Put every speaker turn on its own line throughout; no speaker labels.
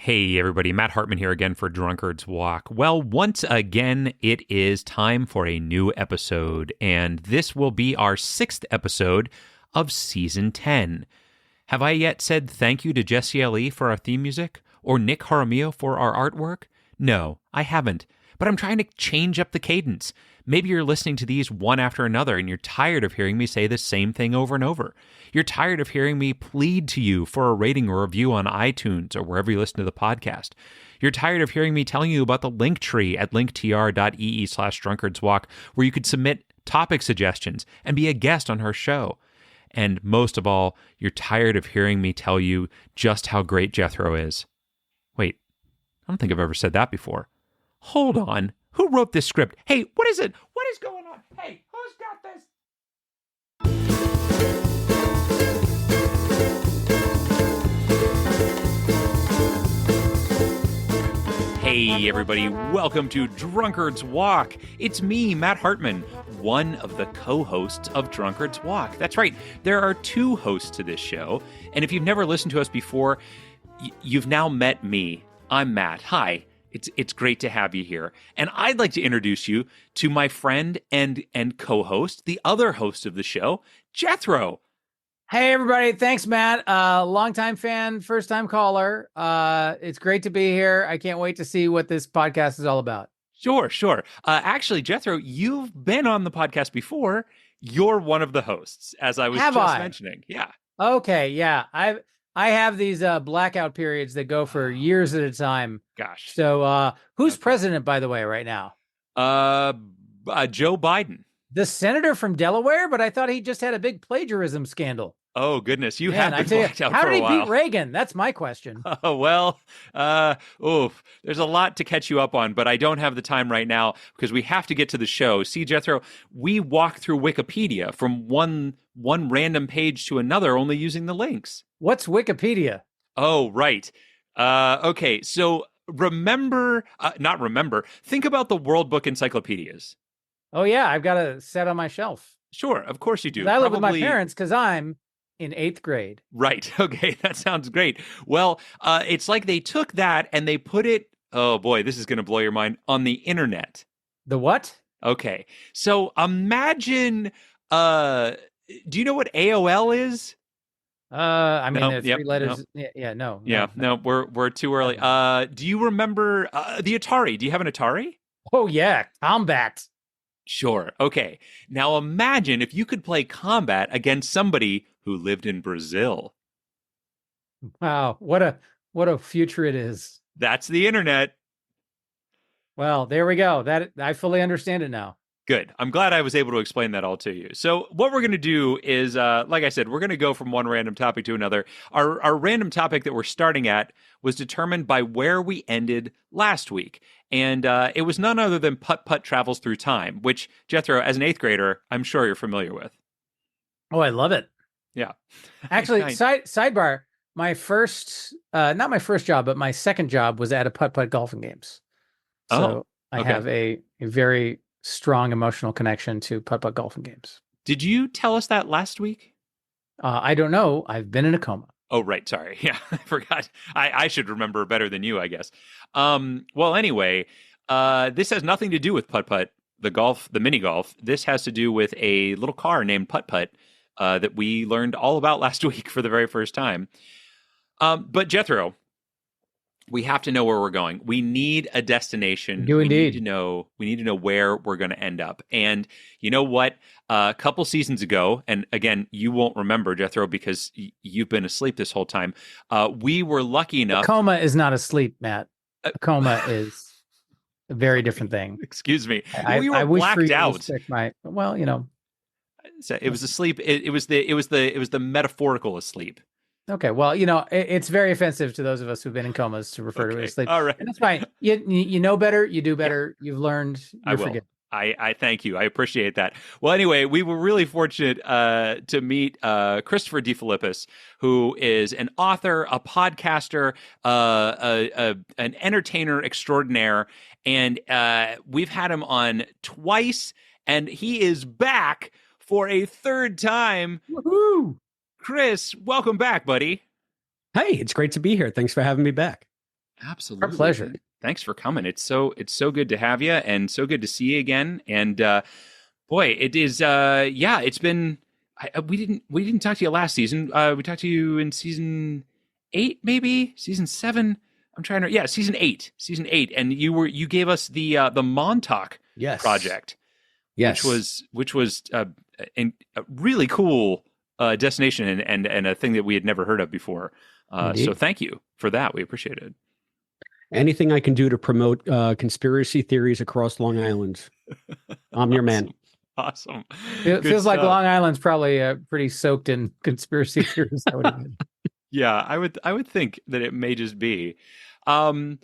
Hey everybody, Matt Hartman here again for Drunkard's Walk. Well, once again, it is time for a new episode, and this will be our 6th episode of Season 10. Have I yet said thank you to Jesse L.E. for our theme music, or Nick Jaramillo for our artwork? No, I haven't, but I'm trying to change up the cadence. Maybe you're listening to these one after another and you're tired of hearing me say the same thing over and over. You're tired of hearing me plead to you for a rating or review on iTunes or wherever you listen to the podcast. You're tired of hearing me telling you about the link tree at linktr.ee/drunkardswalk where you could submit topic suggestions and be a guest on our show. And most of all, you're tired of hearing me tell you just how great Jethro is. Wait, I don't think I've ever said that before. Hold on. Who wrote this script? Hey, what is it? What is going on? Hey, who's got this? Hey, everybody. Welcome to Drunkard's Walk. It's me, Matt Hartman, one of the co-hosts of Drunkard's Walk. That's right. There are 2 hosts to this show. And if you've never listened to us before, you've now met me. I'm Matt. Hi. It's great to have you here. And I'd like to introduce you to my friend and co-host, the other host of the show, Jethro.
Hey, everybody. Thanks, Matt. Longtime fan, first-time caller. It's great to be here. I can't wait to see what this podcast is all about.
Sure. Actually, Jethro, you've been on the podcast before. You're one of the hosts, as I was mentioning. Yeah.
Okay, yeah. I have these blackout periods that go for years at a time.
Gosh.
So who's president, by the way, right now?
Joe Biden.
The senator from Delaware, but I thought he just had a big plagiarism scandal.
Oh, goodness. You have been blacked out for a while.
How did he beat Reagan? That's my question.
Well, there's a lot to catch you up on, but I don't have the time right now because we have to get to the show. See, Jethro, we walk through Wikipedia from one random page to another only using the links.
What's Wikipedia?
Oh, right. Okay, so think about the World Book encyclopedias.
Oh, yeah, I've got a set on my shelf.
Sure, of course you do.
I live with my parents because I'm in 8th grade.
Right. Okay, that sounds great. Well, it's like they took that and they put it, oh boy, this is going to blow your mind, on the internet.
The what?
Okay, so imagine, do you know what AOL is?
I mean, there's 3 letters. No.
No, we're too early. Do you remember the Atari? Do you have an Atari?
Oh, yeah, Combat.
Sure. Okay. Now imagine if you could play Combat against somebody who lived in Brazil.
Wow, what a future it is.
That's the internet.
Well, there we go. That I fully understand it now.
Good. I'm glad I was able to explain that all to you. So what we're going to do is, like I said, we're going to go from one random topic to another. Our random topic that we're starting at was determined by where we ended last week. And it was none other than Putt Putt Travels Through Time, which, Jethro, as an 8th grader, I'm sure you're familiar with.
Oh, I love it.
Yeah.
Actually, sidebar, my first, not my first job, but my second job was at a Putt Putt golfing games. So I have a very strong emotional connection to Putt Putt golfing games.
Did you tell us that last week?
I don't know. I've been in a coma.
Oh, right. Sorry. Yeah, I forgot. I should remember better than you, I guess. Well, anyway, this has nothing to do with Putt Putt, the mini golf. This has to do with a little car named Putt Putt that we learned all about last week for the very first time. But Jethro, we have to know where we're going. We need a destination.
We
need to know where we're going to end up. And you know what? A couple seasons ago, and again, you won't remember, Jethro, because you've been asleep this whole time. We were lucky enough.
A coma is not asleep, Matt. A coma is a very different thing.
Excuse me.
We were blacked out. Well, you know.
So it was asleep. It was the metaphorical asleep.
Okay, well, you know, it's very offensive to those of us who've been in comas to refer to it as sleep.
All right.
And that's fine. You know better, you do better, you've learned, you're forgiven.
I thank you. I appreciate that. Well, anyway, we were really fortunate to meet Christopher DeFilippis, who is an author, a podcaster, an entertainer extraordinaire, and we've had him on twice, and he is back for a third time.
Woohoo!
Chris, welcome back, buddy.
Hey, it's great to be here. Thanks for having me back.
Absolutely.
Our pleasure.
Thanks for coming. It's so good to have you, and so good to see you again. And boy, it is. Yeah, it's been. We didn't talk to you last season. We talked to you in season 8, maybe season 7. I'm trying to. Yeah, season 8, and you gave us the Montauk project.
Yes,
which was a really cool destination and a thing that we had never heard of before. So thank you for that. We appreciate it.
Anything I can do to promote conspiracy theories across Long Island, I'm your man.
Awesome.
It feels like Long Island's probably pretty soaked in conspiracy theories.
Yeah, I would think that it may just be. And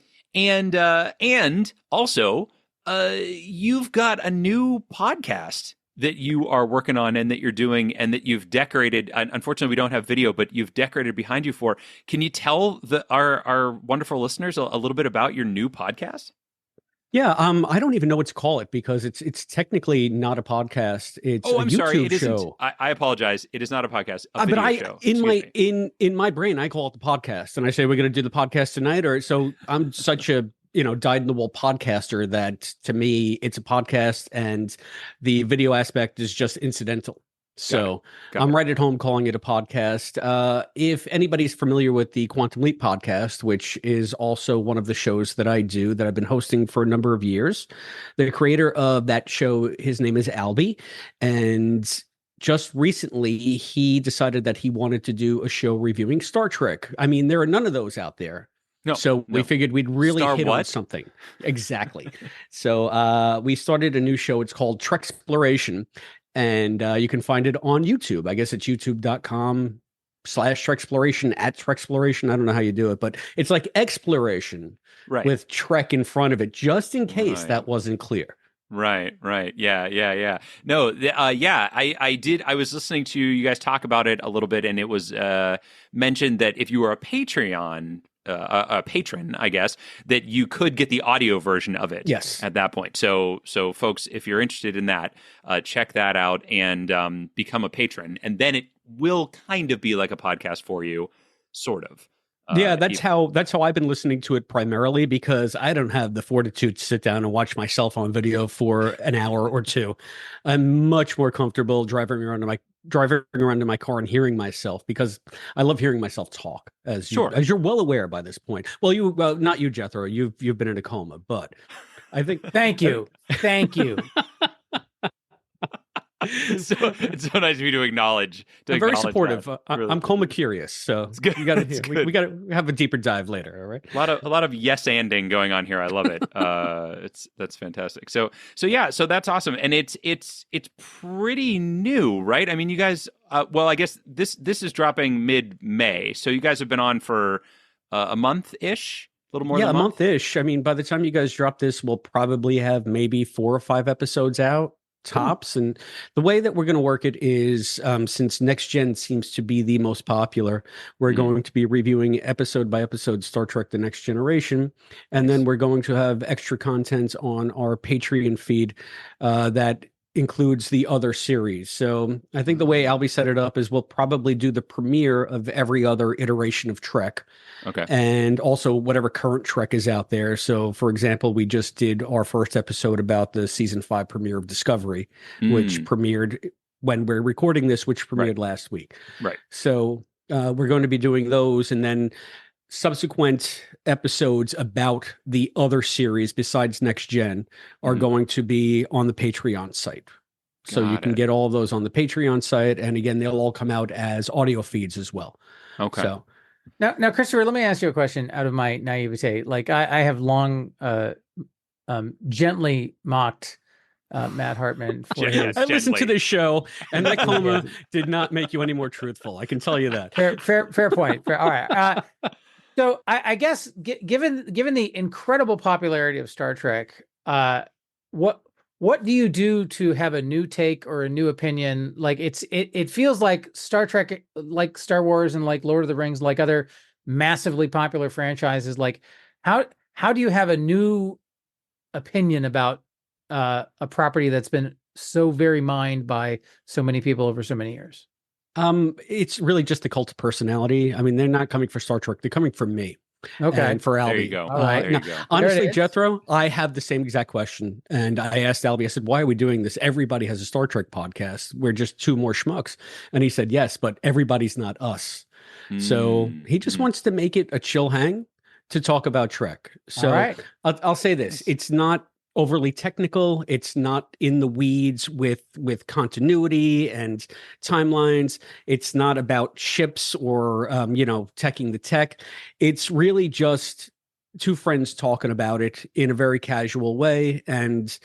also, you've got a new podcast that you are working on and that you're doing and that you've decorated. Unfortunately, we don't have video, but you've decorated behind you for. Can you tell our wonderful listeners a little bit about your new podcast?
Yeah, I don't even know what to call it because it's technically not a podcast. It's a YouTube
sorry, it
show.
Isn't. I apologize. It is not a podcast. A
but
show.
In my brain, I call it the podcast, and I say we're going to do the podcast tonight. Or so I'm such a dyed in the wool podcaster that to me it's a podcast, and the video aspect is just incidental. So I'm right at home calling it a podcast. If anybody's familiar with the Quantum Leap podcast, which is also one of the shows that I do that I've been hosting for a number of years, the creator of that show, his name is Albie. And just recently, he decided that he wanted to do a show reviewing Star Trek. I mean, there are none of those out there. We figured we'd really hit on something. Exactly. So we started a new show. It's called Trexploration. And you can find it on YouTube. I guess it's youtube.com/Trexploration @Trexploration. I don't know how you do it, but it's like exploration with Trek in front of it, just in case that wasn't clear.
Right. Yeah. No, I did. I was listening to you guys talk about it a little bit, and it was mentioned that if you were a Patreon a patron, I guess, that you could get the audio version of it.
Yes.
At that point. So folks, if you're interested in that, check that out and become a patron, and then it will kind of be like a podcast for you, sort of.
Yeah, that's how I've been listening to it primarily, because I don't have the fortitude to sit down and watch myself on video for an hour or two. I'm much more comfortable driving around in my car and hearing myself, because I love hearing myself talk, as you're well aware by this point. Well, not you, Jethro. You've been in a coma, but I think
thank you.
So it's so nice of you to acknowledge.
I'm very supportive. I'm coma curious, so
it's good.
We got to have a deeper dive later. All right.
A lot of yes-anding going on here. I love it. That's fantastic. So that's awesome, and it's pretty new, right? I mean, you guys. Well, I guess this is dropping mid-May, so you guys have been on for a month-ish. A little more than a
month-ish. I mean, by the time you guys drop this, we'll probably have maybe 4 or 5 episodes out. Tops. And the way that we're going to work it is, since Next Gen seems to be the most popular, we're going to be reviewing episode by episode Star Trek: The Next Generation, and then we're going to have extra content on our Patreon feed that includes the other series. So I think the way Albie set it up is we'll probably do the premiere of every other iteration of Trek.
Okay.
And also whatever current Trek is out there. So, for example, we just did our first episode about the season 5 premiere of Discovery, which premiered when we're recording this, which premiered last week.
Right.
So we're going to be doing those, and then subsequent episodes about the other series besides Next Gen are going to be on the Patreon site. So you can get all of those on the Patreon site. And again, they'll all come out as audio feeds as well.
Okay.
So
now, Christopher, let me ask you a question out of my naivete. Like I have long gently mocked Matt Hartman for his.
I listened to this show, and that coma did not make you any more truthful. I can tell you that.
Fair point. All right. So I guess given the incredible popularity of Star Trek, what do you do to have a new take or a new opinion? Like it feels like Star Trek, like Star Wars and like Lord of the Rings, like other massively popular franchises. Like how do you have a new opinion about a property that's been so very mined by so many people over so many years?
It's really just the cult of personality. I mean, they're not coming for Star Trek; they're coming for me.
Okay.
And for Albie.
There you go.
All right.
There you go.
Honestly, Jethro, I have the same exact question. And I asked Albie, I said, why are we doing this? Everybody has a Star Trek podcast. We're just two more schmucks. And he said, yes, but everybody's not us. So he just wants to make it a chill hang to talk about Trek. So
All right.
I'll say this. It's not overly technical. It's not in the weeds with continuity and timelines. It's not about ships or teching the tech. It's really just two friends talking about it in a very casual way and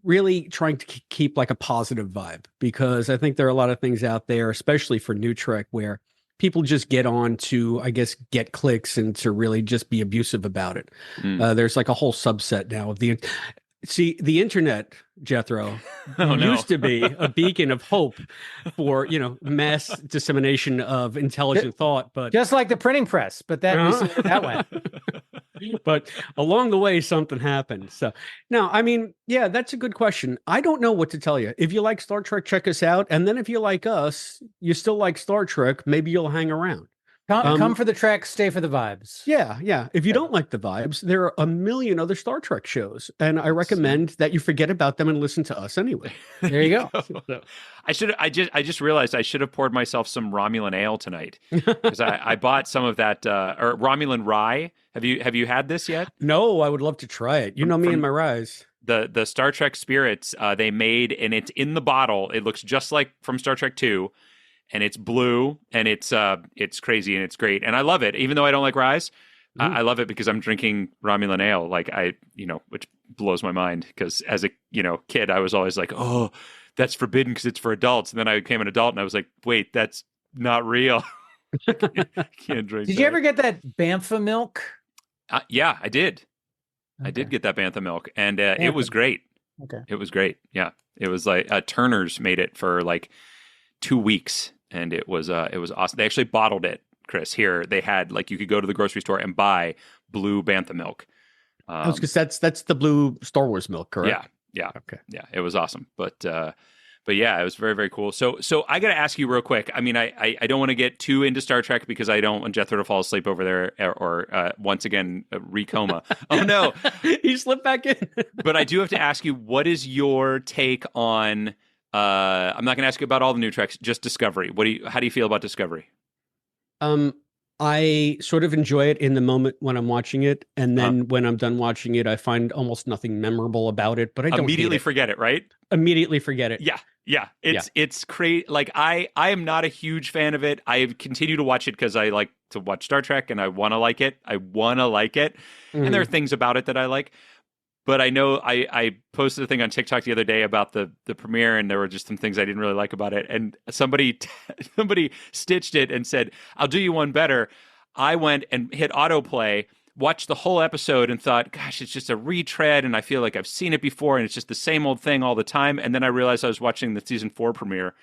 really trying to keep like a positive vibe, because I think there are a lot of things out there, especially for new Trek, where people just get on to, I guess, get clicks and to really just be abusive about it. There's like a whole subset now of the internet, Jethro, used to be a beacon of hope for, mass dissemination of intelligent thought, but
just like the printing press, but that went.
But along the way, something happened. So now, I mean, yeah, that's a good question. I don't know what to tell you. If you like Star Trek, check us out. And then if you like us, you still like Star Trek, maybe you'll hang around.
Come for the Trek, stay for the vibes.
Yeah. If you don't like the vibes, there are a million other Star Trek shows, and I recommend that you forget about them and listen to us anyway.
There you go.
So,
I just realized I should have poured myself some Romulan ale tonight, because I bought some of that or Romulan rye. Have you had this yet?
No, I would love to try it. You know me and my ryes.
The Star Trek spirits they made, and it's in the bottle. It looks just like from Star Trek 2. And it's blue, and it's crazy, and it's great, and I love it. Even though I don't like rye, I love it because I'm drinking Romulan ale, which blows my mind. Because as a kid, I was always like, oh, that's forbidden because it's for adults. And then I became an adult, and I was like, wait, that's not real. Can't drink.
Did you ever get that Bantha milk?
Yeah, I did.
Okay.
I did get that Bantha milk, and it was great.
Okay,
it was great. Yeah, it was like Turner's made it for like 2 weeks. And it was awesome. They actually bottled it, Chris. Here they had you could go to the grocery store and buy blue Bantha milk.
Because that's the blue Star Wars milk, correct?
Yeah.
Okay.
Yeah, it was awesome. But yeah, it was very, very cool. So I got to ask you real quick. I mean, I don't want to get too into Star Trek because I don't want Jethro to fall asleep over there or once again recoma. Oh no,
he slipped back in.
But I do have to ask you, what is your take on? I'm not going to ask you about all the new Treks, just Discovery. How do you feel about Discovery?
I sort of enjoy it in the moment when I'm watching it, and then when I'm done watching it, I find almost nothing memorable about it. But I don't
immediately forget it, right?
Immediately forget it.
Yeah. It's crazy. Like I am not a huge fan of it. I continue to watch it because I like to watch Star Trek, and I want to like it. And there are things about it that I like. But I know I posted a thing on TikTok the other day about the premiere, and there were just some things I didn't really like about it. And somebody stitched it and said, "I'll do you one better." I went and hit autoplay, watched the whole episode, and thought, "Gosh, it's just a retread, and I feel like I've seen it before, and it's just the same old thing all the time." And then I realized I was watching the season 4 premiere,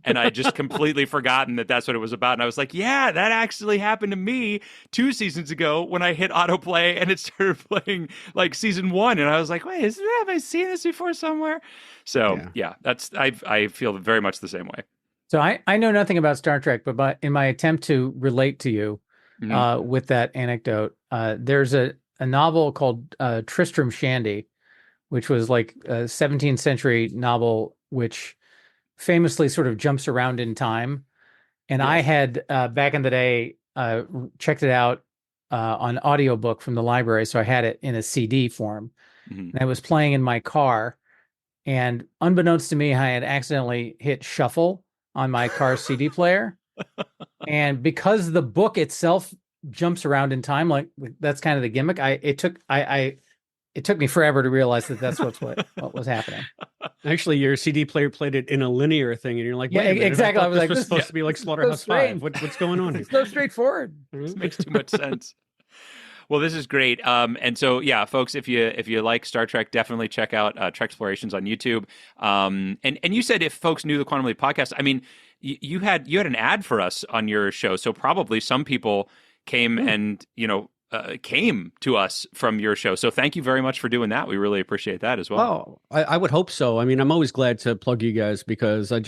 and I just completely forgotten that that's what it was about. And I was like, "Yeah, that actually happened to me 2 seasons ago when I hit autoplay and it started playing like season 1." And I was like, "Wait, have I seen this before somewhere?" So yeah, I feel very much the same way.
So I know nothing about Star Trek, but in my attempt to relate to you with that anecdote, there's a novel called Tristram Shandy, which was like a 17th century novel, which famously sort of jumps around in time. And I had back in the day checked it out on audiobook from the library, so I had it in a CD form, and I was playing in my car, and unbeknownst to me, I had accidentally hit shuffle on my car's CD player. And because the book itself jumps around in time, like that's kind of the gimmick. It took me forever to realize that that's what was happening.
Actually, your CD player played it in a linear thing, and you're like,
"Yeah, exactly." I was like,
"This was supposed to be like Slaughterhouse 5. What's going on here?"
It's so straightforward.
This makes too much sense. Well, this is great. And so, yeah, folks, if you like Star Trek, definitely check out Trek Explorations on YouTube. And you said if folks knew the Quantum Leap podcast, I mean, you had an ad for us on your show, so probably some people came and came to us from your show. So thank you very much for doing that. We really appreciate that as well.
Oh, I would hope so. I mean, I'm always glad to plug you guys because I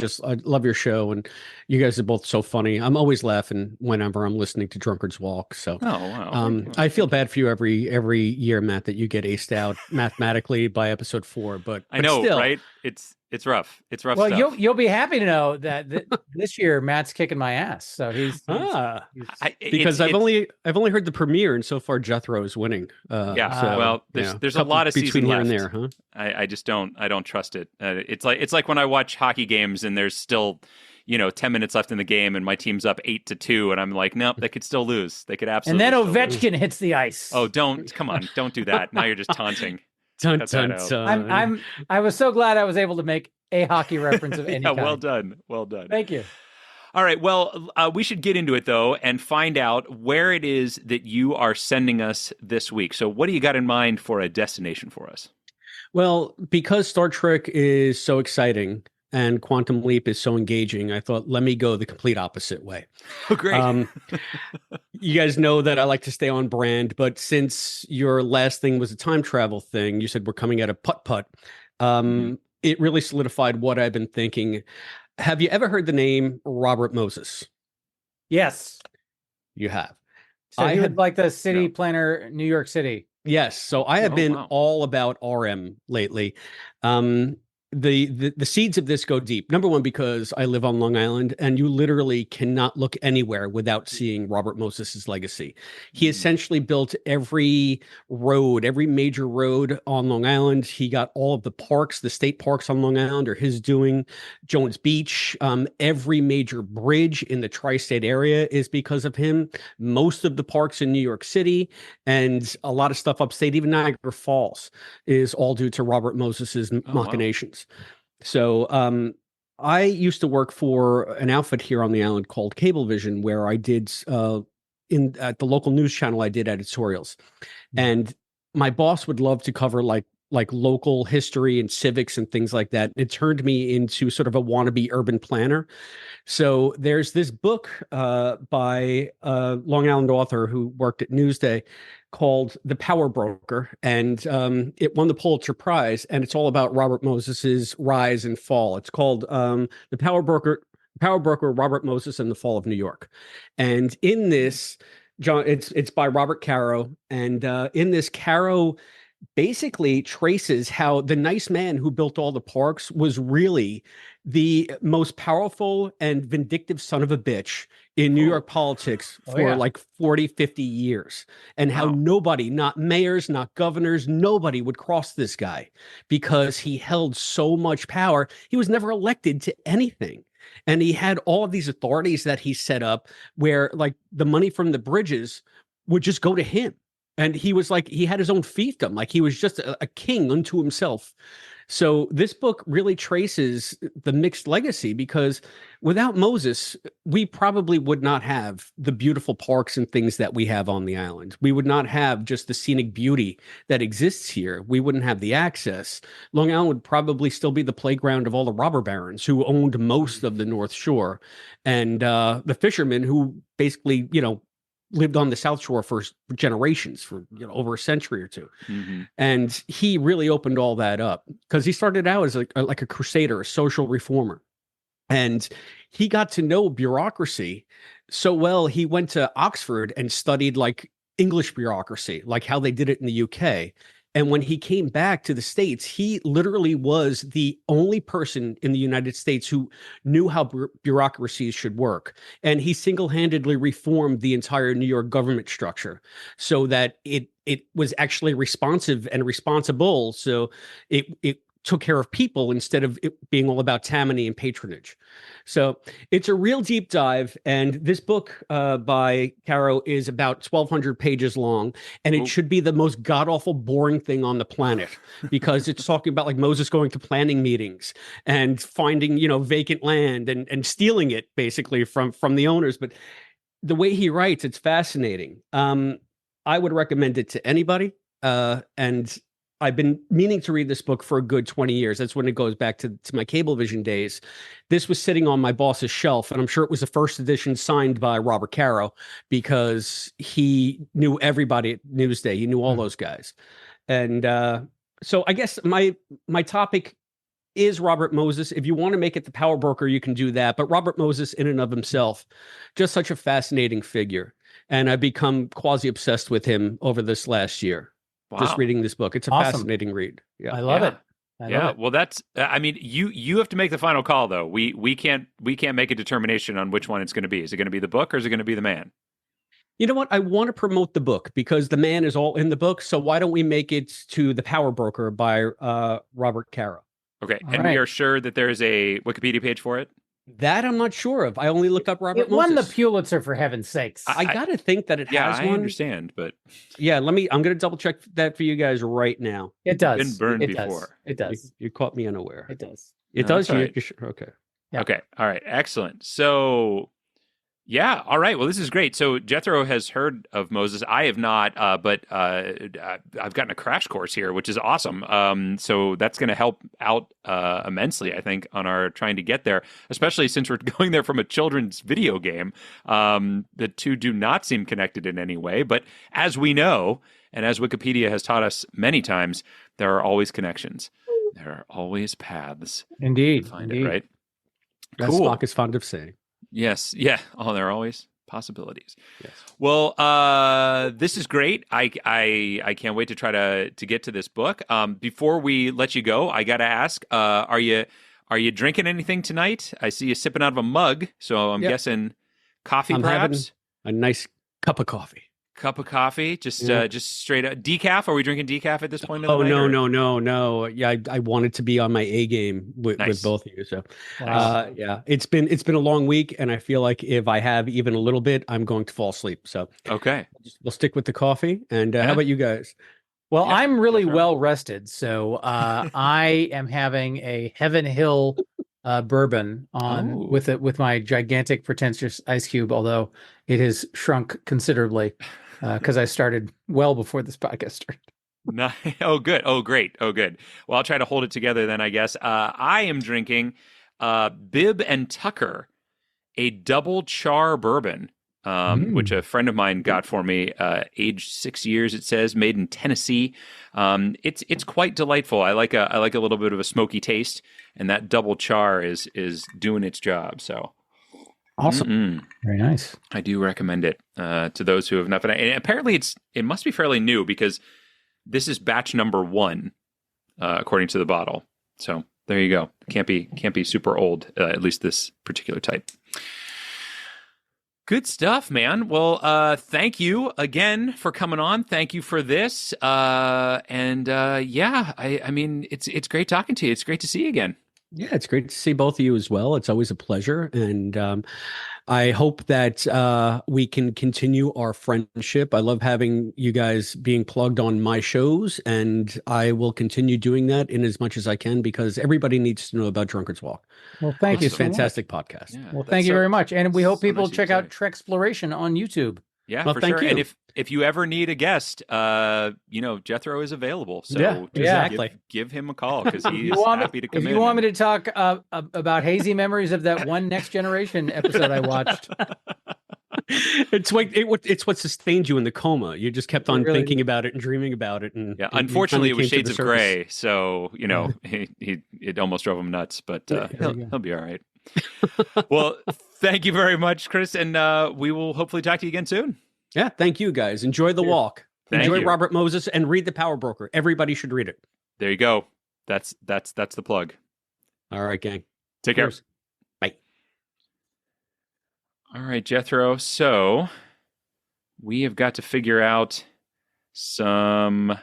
love your show and you guys are both so funny. I'm always laughing whenever I'm listening to Drunkard's Walk. So,
wow.
I feel bad for you every year, Matt, that you get aced out mathematically by episode 4. But
I know,
still,
right? It's rough. It's rough.
Well,
stuff.
you'll be happy to know that this year Matt's kicking my ass. So
because I've only heard the premiere, and so far Jethro is winning.
There's a lot of season
here
left.
and there, huh?
I just don't trust it. It's like when I watch hockey games and there's still 10 minutes left in the game and my team's up 8-2 and I'm like, nope, they could still lose. They could absolutely.
And then Ovechkin hits the ice.
Oh, come on, don't do that. Now you're just taunting.
Dun, dun, dun.
I was so glad I was able to make a hockey reference of any kind.
Well done.
Thank you.
All right. Well, we should get into it, though, and find out where it is that you are sending us this week. So what do you got in mind for a destination for us?
Well, because Star Trek is so exciting and Quantum Leap is so engaging, I thought, let me go the complete opposite way.
Oh, great.
You guys know that I like to stay on brand, but since your last thing was a time travel thing, you said we're coming out of Putt. It really solidified what I've been thinking. Have you ever heard the name Robert Moses?
Yes.
You have.
So he was like the city planner, New York City.
Yes. So I have been all about RM lately. The seeds of this go deep. Number one, because I live on Long Island, and you literally cannot look anywhere without seeing Robert Moses's legacy. He essentially built every major road on Long Island. He got all of the parks, the state parks on Long Island are his doing. Jones Beach, every major bridge in the tri-state area is because of him. Most of the parks in New York City and a lot of stuff upstate, even Niagara Falls, is all due to Robert Moses's machinations. So I used to work for an outfit here on the island called Cablevision, where I did at the local news channel, I did editorials. And my boss would love to cover like local history and civics and things like that. It turned me into sort of a wannabe urban planner. So there's this book by a Long Island author who worked at Newsday called The Power Broker, and it won the Pulitzer Prize, and it's all about Robert Moses's rise and fall. It's called The Power Broker, Robert Moses and the Fall of New York. And in this, John, it's by Robert Caro, and in this, Caro basically traces how the nice man who built all the parks was really the most powerful and vindictive son of a bitch in New York politics for like 40, 50 years. And how nobody, not mayors, not governors, nobody would cross this guy because he held so much power. He was never elected to anything. And he had all of these authorities that he set up where like the money from the bridges would just go to him. And he was like, he had his own fiefdom, like he was just a king unto himself. So this book really traces the mixed legacy, because without Moses, we probably would not have the beautiful parks and things that we have on the island. We would not have just the scenic beauty that exists here. We wouldn't have the access. Long Island would probably still be the playground of all the robber barons who owned most of the North Shore, and the fishermen who basically, lived on the South Shore for generations, for over a century or two. And he really opened all that up because he started out as like a crusader, a social reformer. And he got to know bureaucracy so well, he went to Oxford and studied like English bureaucracy, like how they did it in the UK. And when he came back to the States, he literally was the only person in the United States who knew how bureaucracies should work. And he single-handedly reformed the entire New York government structure so that it was actually responsive and responsible. So it took care of people instead of it being all about Tammany and patronage. So it's a real deep dive. And this book by Caro is about 1,200 pages long. And it should be the most god-awful boring thing on the planet, because it's talking about like Moses going to planning meetings and finding, vacant land and stealing it basically from the owners. But the way he writes, it's fascinating. I would recommend it to anybody. And I've been meaning to read this book for a good 20 years. That's when it goes back to my Cablevision days. This was sitting on my boss's shelf, and I'm sure it was the first edition signed by Robert Caro because he knew everybody at Newsday. He knew all those guys. And so I guess my topic is Robert Moses. If you want to make it the power broker, you can do that. But Robert Moses, in and of himself, just such a fascinating figure. And I've become quasi obsessed with him over this last year.
Wow.
Just reading this book. It's a fascinating read. Yeah.
I love it.
Well, that's, I mean, you have to make the final call though. We can't make a determination on which one it's going to be. Is it going to be the book or is it going to be the man?
You know what? I want to promote the book because the man is all in the book. So why don't we make it to The Power Broker by Robert Caro?
Okay. And we are sure that there's a Wikipedia page for it?
That I'm not sure of. I only looked up Robert Moses.
It won the Pulitzer, for heaven's sakes.
I got to think that it has one.
I understand, but...
Yeah, I'm going to double check that for you guys right now.
It does.
Been burned before.
It does.
You caught me unaware.
It does.
It does?
Right.
You're sure? Okay.
Yeah.
Okay. All right. Excellent. So... Yeah. All right. Well, this is great. So Jethro has heard of Moses. I have not, but I've gotten a crash course here, which is awesome. So that's going to help out immensely, I think, on our trying to get there, especially since we're going there from a children's video game. The two do not seem connected in any way. But as we know, and as Wikipedia has taught us many times, there are always connections. There are always paths.
Indeed.
Find it, right?
As
Cool.
Spock is fond of saying.
Yes. Yeah. Oh, there are always possibilities.
Yes.
Well, this is great. I can't wait to try to get to this book. Before we let you go, I got to ask, are you drinking anything tonight? I see you sipping out of a mug, so I'm guessing coffee, perhaps?
Having a nice cup of coffee.
Cup of coffee, just straight up decaf. Are we drinking decaf at this point?
No. Yeah, I wanted to be on my A game with both of you. So, yeah, it's been a long week, and I feel like if I have even a little bit, I'm going to fall asleep. So,
okay,
we'll stick with the coffee. And how about you guys?
Well, I'm really well rested, so I am having a Heaven Hill bourbon on with my gigantic pretentious ice cube, although it has shrunk considerably. Because I started well before this podcast started.
Oh, good. Oh, great. Oh, good. Well, I'll try to hold it together then, I guess. I am drinking Bibb and Tucker, a double char bourbon, which a friend of mine got for me, aged 6 years, it says, made in Tennessee. It's quite delightful. I like a little bit of a smoky taste, and that double char is doing its job. So.
Awesome. Mm-mm. Very nice.
I do recommend it to those who have not been. And apparently, it must be fairly new because this is batch number 1, according to the bottle. So there you go. Can't be super old, at least this particular type. Good stuff, man. Well, thank you again for coming on. Thank you for this. I mean, it's great talking to you. It's great to see you again.
Yeah, it's great to see both of you as well. It's always a pleasure. And I hope that we can continue our friendship. I love having you guys being plugged on my shows, and I will continue doing that in as much as I can because everybody needs to know about Drunkard's Walk.
Well, thank you.
It's a fantastic podcast.
Yeah, well, thank you very much. And we hope people check out Trexploration on YouTube.
Yeah, well, for sure. You. And if you ever need a guest, Jethro is available. So
exactly.
Give him a call because he's happy to come in.
If you want me to talk about hazy memories of that one Next Generation episode I watched.
It's what sustained you in the coma. You just kept on thinking about it and dreaming about it. And
unfortunately, it was Shades of Grey. So, it almost drove him nuts, but he'll be all right. Well, thank you very much, Chris, and we will hopefully talk to you again soon.
Yeah, thank you guys. Enjoy the walk. Enjoy Robert Moses and read The Power Broker. Everybody should read it.
There you go. That's the plug.
All right, gang.
Take care.
Bye.
All right, Jethro. So we have got to figure out some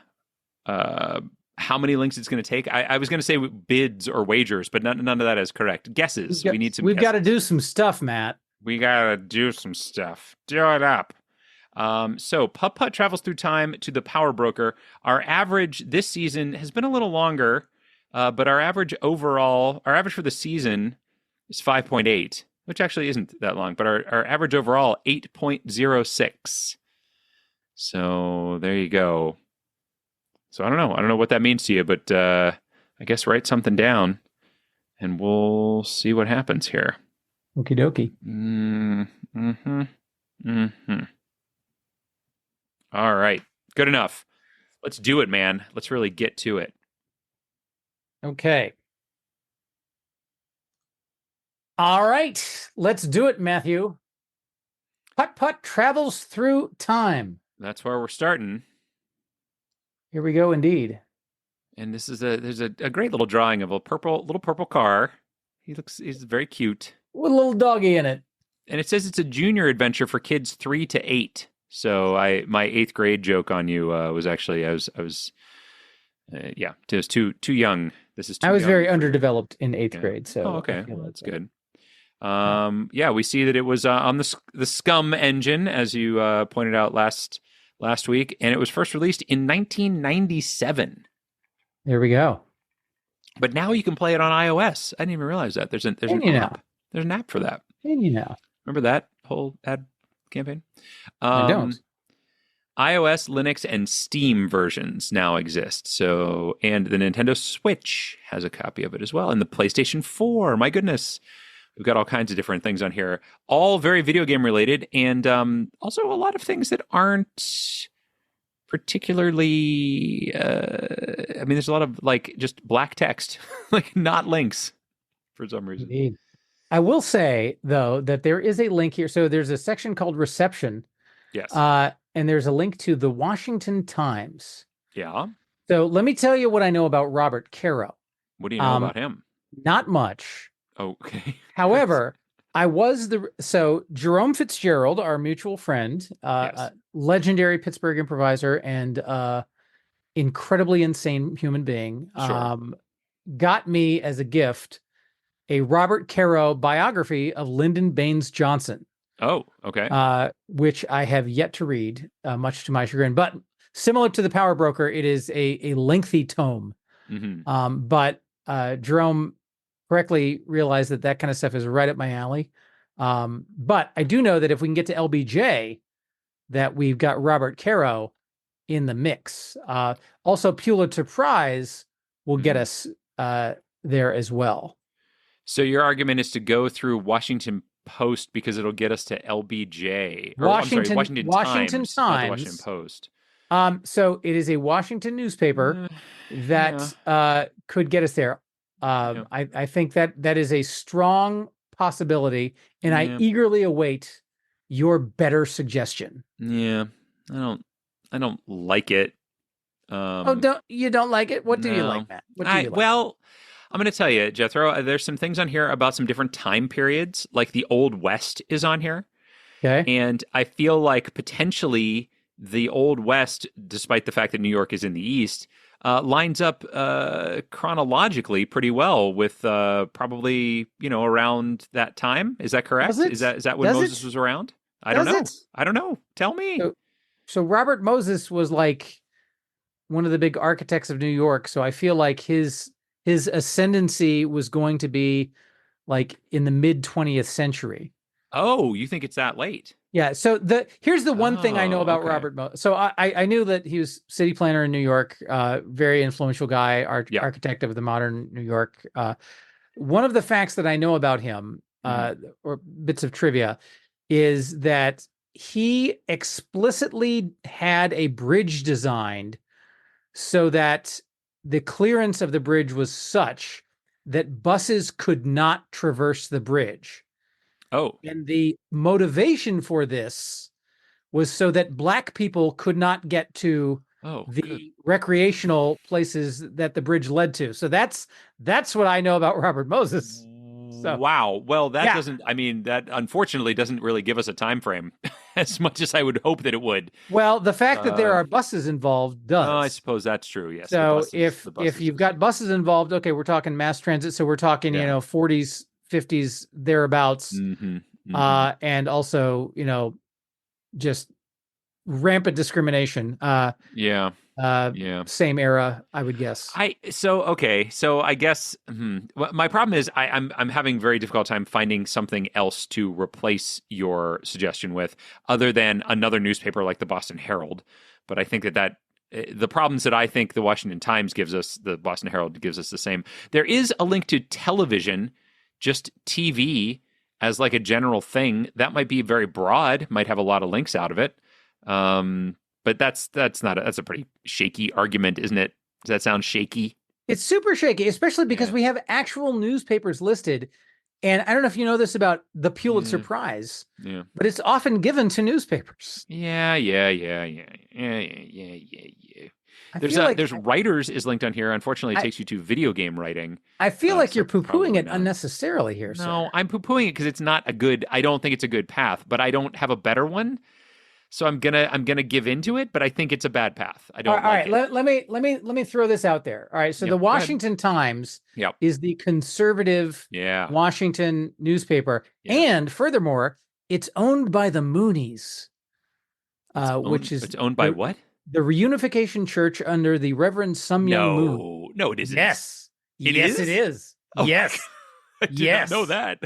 how many links it's going to take. I was going to say bids or wagers, but none of that is correct. Guesses. We need some.
We've got to do some stuff, Matt.
We got to do some stuff. Do it up. So Putt travels through time to the Power Broker. Our average this season has been a little longer, but our average for the season is 5.8, which actually isn't that long, but our average overall 8.06. So there you go. So I don't know. I don't know what that means to you, but I guess write something down and we'll see what happens here.
Okie dokie.
Mm-hmm. Mm-hmm. All right. Good enough. Let's do it, man. Let's really get to it.
Okay. All right. Let's do it, Matthew. Putt travels through time.
That's where we're starting.
Here we go, indeed.
And this is there's a great little drawing of a little purple car. He's very cute.
With a little doggy in it.
And it says it's a junior adventure for kids 3 to 8. So my 8th grade joke on you was actually I was just too young. This is too
I was
young
very
for-
underdeveloped in 8th grade, so
okay, well, that's good. We see that it was on the Scum engine, as you pointed out last week, and it was first released in 1997.
There we go.
But now you can play it on iOS. I didn't even realize that. There's an app. There's an app for that.
And you know.
Remember that whole ad campaign?
I don't.
iOS, Linux, and Steam versions now exist. So, and the Nintendo Switch has a copy of it as well, and the PlayStation 4. My goodness, we've got all kinds of different things on here, all very video game related, and also a lot of things that aren't particularly. There's a lot of like just black text, like not links, for some reason.
Indeed. I will say though that there is a link here. So there's a section called Reception.
Yes.
And there's a link to the Washington Times.
Yeah.
So let me tell you what I know about Robert Caro.
What do you know about him?
Not much.
Okay.
However, so Jerome Fitzgerald, our mutual friend,
Yes.
legendary Pittsburgh improviser and incredibly insane human being,
Sure.
got me as a gift a Robert Caro biography of Lyndon Baines Johnson.
Oh, okay.
Which I have yet to read, much to my chagrin. But similar to The Power Broker, it is a lengthy tome.
Mm-hmm.
But Jerome correctly realized that kind of stuff is right up my alley. But I do know that if we can get to LBJ, that we've got Robert Caro in the mix. Also, Pulitzer Prize will get us there as well.
So your argument is to go through Washington Post because it'll get us to LBJ.
Washington
Times. Not the Washington Post.
So it is a Washington newspaper that could get us there. I think that is a strong possibility, and I eagerly await your better suggestion.
Yeah, I don't like it.
You don't like it? What do you like, Matt? What do you like?
Well, I'm going to tell you, Jethro, there's some things on here about some different time periods, like the Old West is on here.
Okay.
And I feel like potentially the Old West, despite the fact that New York is in the East, lines up chronologically pretty well with probably, around that time. Is that correct? Is that when Moses was around? I don't know. I don't know. Tell me.
So Robert Moses was like one of the big architects of New York. So I feel like his ascendancy was going to be like in the mid 20th century.
Oh, you think it's that late?
Yeah. So here's the one thing I know about Robert Moses. So I knew that he was city planner in New York, very influential guy, architect of the modern New York. One of the facts that I know about him, or bits of trivia, is that he explicitly had a bridge designed so that the clearance of the bridge was such that buses could not traverse the bridge.
Oh.
And the motivation for this was so that Black people could not get to recreational places that the bridge led to. So that's what I know about Robert Moses. So,
wow. Well, that unfortunately doesn't really give us a time frame as much as I would hope that it would.
Well, the fact that there are buses involved does.
I suppose that's true. Yes.
So if you've got buses involved, okay, we're talking mass transit. So we're talking, 40s, 50s, thereabouts. And also, just rampant discrimination. Same era, I would guess.
So I guess my problem is I'm having very difficult time finding something else to replace your suggestion with, other than another newspaper like the Boston Herald. But I think that the problems that I think the Washington Times gives us, the Boston Herald gives us the same. There is a link to television, just TV as like a general thing. That might be very broad, might have a lot of links out of it. But that's a pretty shaky argument, isn't it? Does that sound shaky?
It's super shaky, especially because we have actual newspapers listed. And I don't know if you know this about the Pulitzer Prize, but it's often given to newspapers.
Yeah. There's writers is linked on here. Unfortunately, it takes you to video game writing.
I feel like you're poo-pooing it unnecessarily here.
No, I'm poo-pooing it because it's not a good. I don't think it's a good path, but I don't have a better one. So I'm gonna give into it, but I think it's a bad path. I don't. All right,
let me throw this out there. All right, so the Washington Times is the conservative Washington newspaper, and furthermore, it's owned by the Moonies,
it's owned by what?
The Reunification Church under the Reverend Sun Myung Moon.
No, it isn't.
Yes, it is.
Oh,
yes,
I did not know that.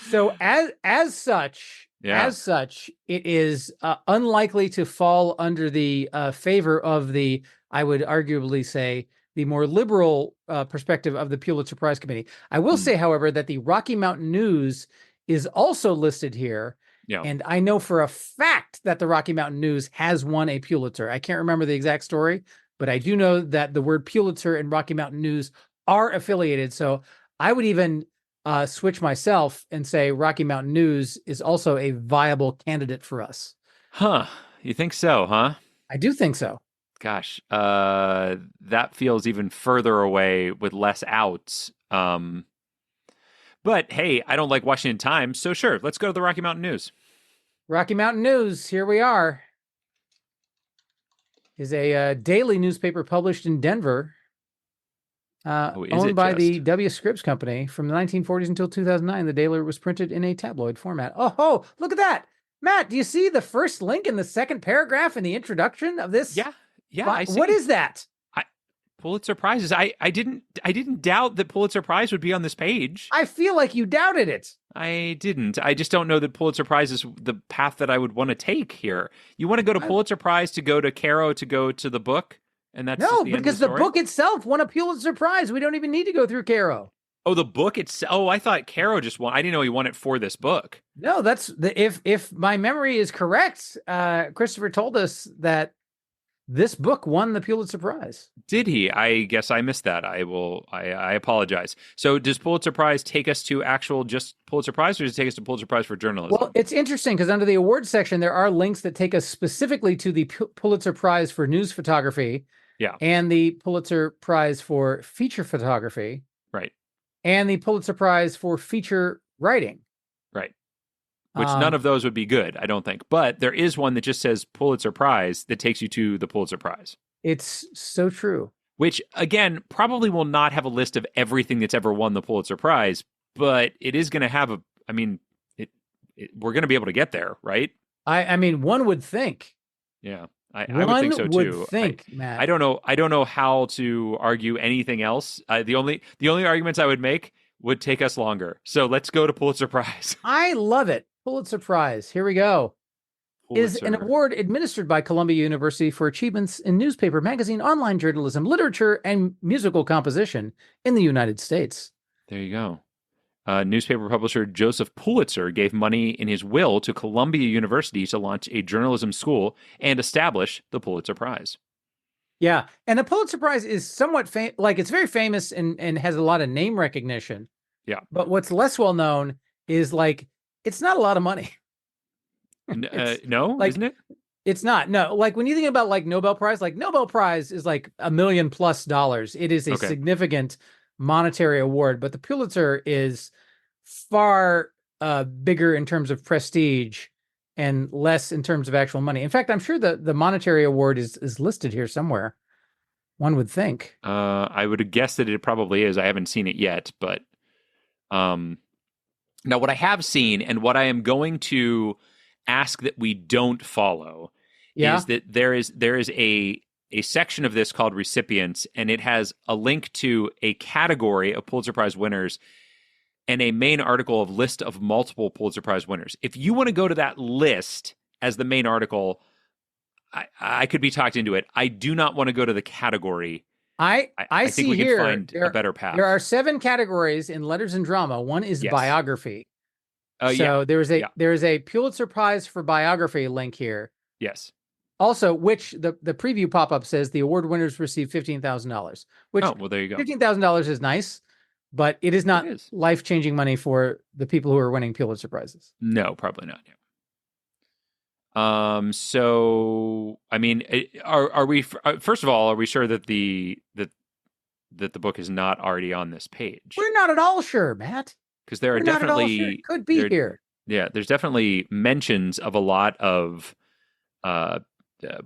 So as such. Yeah. As such, it is unlikely to fall under the favor of the, I would arguably say, the more liberal perspective of the Pulitzer Prize Committee. I will say, however, that the Rocky Mountain News is also listed here. Yeah. And I know for a fact that the Rocky Mountain News has won a Pulitzer. I can't remember the exact story, but I do know that the word Pulitzer and Rocky Mountain News are affiliated. So I would even switch myself and say Rocky Mountain News is also a viable candidate for us.
Huh. You think so, huh?
I do think so.
Gosh, that feels even further away with less outs. But hey, I don't like Washington Times, so sure, let's go to the Rocky Mountain News.
Rocky Mountain News, here we are. Is a daily newspaper published in Denver. Owned by the W. Scripps Company from the 1940s until 2009. The Daily was printed in a tabloid format. Oh, look at that. Matt, do you see the first link in the second paragraph in the introduction of this?
Yeah, I see.
What is that?
Pulitzer Prizes. I didn't doubt that Pulitzer Prize would be on this page.
I feel like you doubted it.
I didn't. I just don't know that Pulitzer Prize is the path that I would want to take here. You want to go to Pulitzer Prize to go to Caro to go to the book? And that's
because the book itself won a Pulitzer Prize. We don't even need to go through Caro.
Oh, the book itself. Oh, I thought Caro just won. I didn't know he won it for this book.
No, that's if my memory is correct, Christopher told us that this book won the Pulitzer Prize.
Did he? I guess I missed that. I apologize. So does Pulitzer Prize take us to actual just Pulitzer Prize, or does it take us to Pulitzer Prize for journalism?
Well, it's interesting because under the awards section, there are links that take us specifically to the Pulitzer Prize for news photography.
Yeah.
And the Pulitzer Prize for feature photography.
Right.
And the Pulitzer Prize for feature writing.
Right. Which none of those would be good, I don't think. But there is one that just says Pulitzer Prize that takes you to the Pulitzer Prize.
It's so true.
Which, again, probably will not have a list of everything that's ever won the Pulitzer Prize, but it is going to have we're going to be able to get there, right?
I mean, one would think.
Yeah. I would think so too.
Matt.
I don't know how to argue anything else. The only arguments I would make would take us longer. So let's go to Pulitzer Prize.
I love it. Pulitzer Prize. Here we go. Pulitzer is an award administered by Columbia University for achievements in newspaper, magazine, online journalism, literature, and musical composition in the United States.
There you go. Newspaper publisher Joseph Pulitzer gave money in his will to Columbia University to launch a journalism school and establish the Pulitzer Prize.
Yeah, and the Pulitzer Prize is somewhat it's very famous and has a lot of name recognition.
Yeah,
but what's less well known is it's not a lot of money.
No, isn't it?
It's not. No, when you think about Nobel Prize, Nobel Prize is $1 million plus. It is a significant monetary award, but the Pulitzer is far bigger in terms of prestige and less in terms of actual money. In fact, I'm sure the monetary award is listed here somewhere. One would think.
I would guess that it probably is. I haven't seen it yet, but now what I have seen and what I am going to ask that we don't follow is that there is a section of this called recipients, and it has a link to a category of Pulitzer Prize winners and a main article of list of multiple Pulitzer Prize winners. If you want to go to that list as the main article, I could be talked into it. I do not want to go to the category.
I
think
see
we
here
could find a better path.
There are 7 categories in letters and drama. One is biography. So there is a Pulitzer Prize for biography link here.
Yes.
Also, which the preview pop-up says the award winners receive $15,000. Which,
well, there you go.
$15,000 is nice, but it is not life-changing money for the people who are winning Pulitzer Prizes.
No, probably not. So, I mean, are we? First of all, are we sure that the book is not already on this page?
We're not at all sure, Matt.
Because there are definitely
sure. It could be here.
Yeah, there's definitely mentions of a lot of